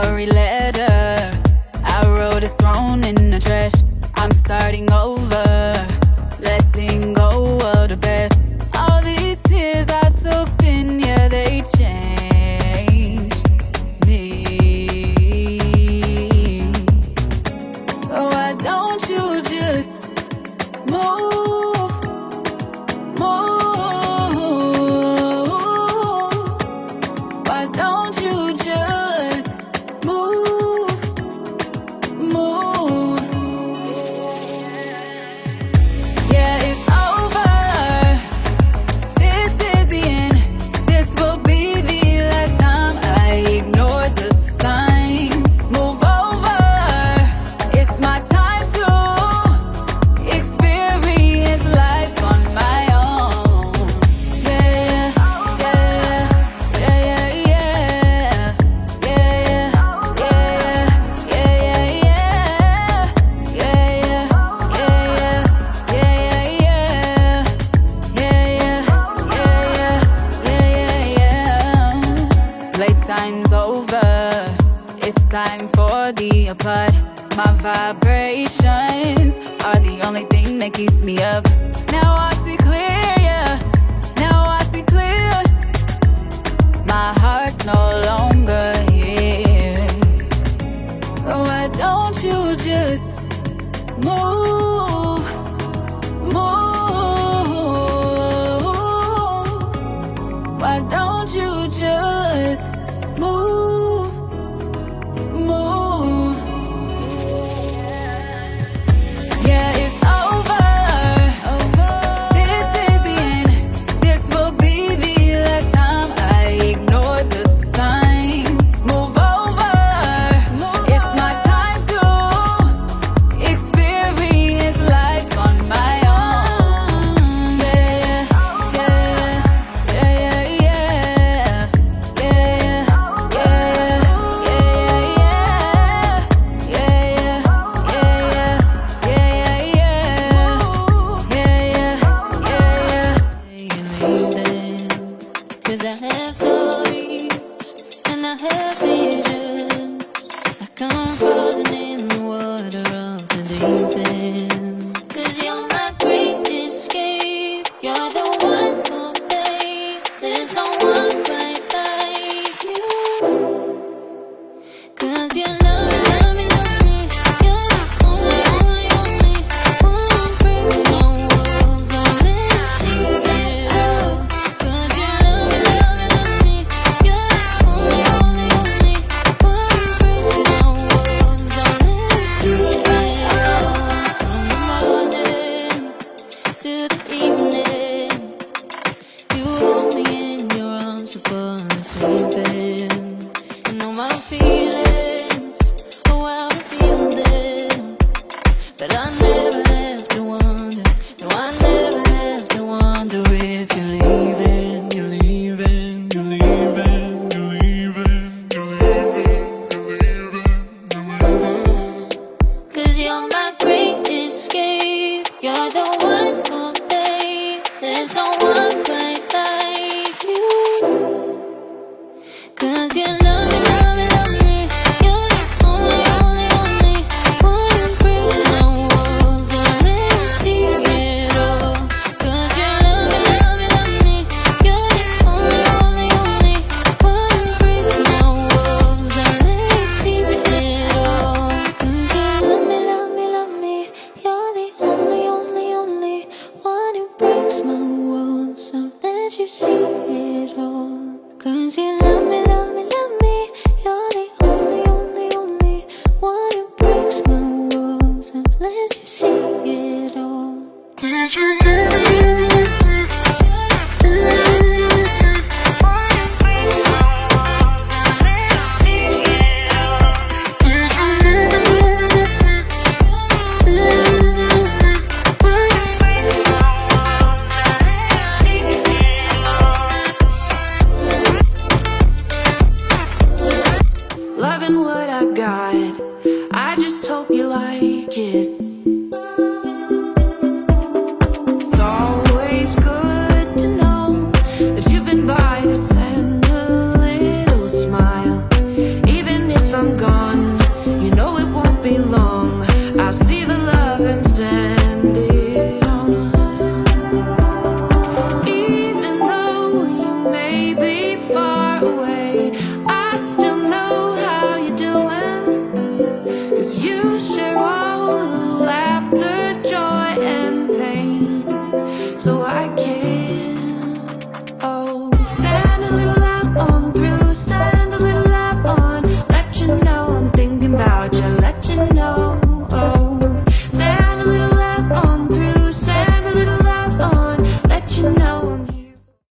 every letter I wrote is thrown in the trash. I'm starting over, letting go of the best. All these tears I soaked in, yeah, they change me. So why don't you just move, move? Why don't you just move, move? Yeah, it's over. This is the end. This will be the last time I ignore the signs. Move over. It's my time to experience life on my own. Yeah, yeah, yeah, yeah, yeah, yeah, yeah, yeah, yeah, yeah, yeah. Playtime's over. It's time for the applaud. My vibrations are the only thing that keeps me up. Now I see clear, yeah. Now I see clear. My heart's no longer here. So why don't you just move, move? Why don't you just move, move? Yeah, it's over. This is the end. This will be the last time I ignore the signs. Move over. It's my time to experience life on my own. Yeah, yeah, yeah, yeah, yeah, yeah, yeah, yeah, yeah, Cause I have stories and I have visions. I come falling in the water of the deep end. Cause you're my great escape. You're the one for me. There's no one quite like you. Cause you love me, love me, love me. You're the only, only, only one who breaks my walls. I'll let you see it all. Cause you love me, love me, love me. You're the only, only, only one who breaks my walls. I'll let you see it all. From the morning to the evening, you hold me in your arms upon sleeping. You know my feelings, oh how I feel them. But I never have to wonder, no I never have to wonder if you're leaving, you're leaving, you're leaving, you're leaving, you're leaving, you're leaving. Cause you're my great escape. You're the one for me. There's no one quite like you. Cause you love me, love me, love me. You're the only, only, only one who breaks my walls. I'll let you see it all. Cause you love me, love me, love me. You're the only, only, only one who breaks my walls. I'll let you see it all. Cause you love me, love me, love me. You're the only, only, only one who breaks my walls. I'll let you see it all. Cause you love me, love me, love me. You're the only, only, only one who breaks my walls. I'll let you see it all. Did you Loving what I got.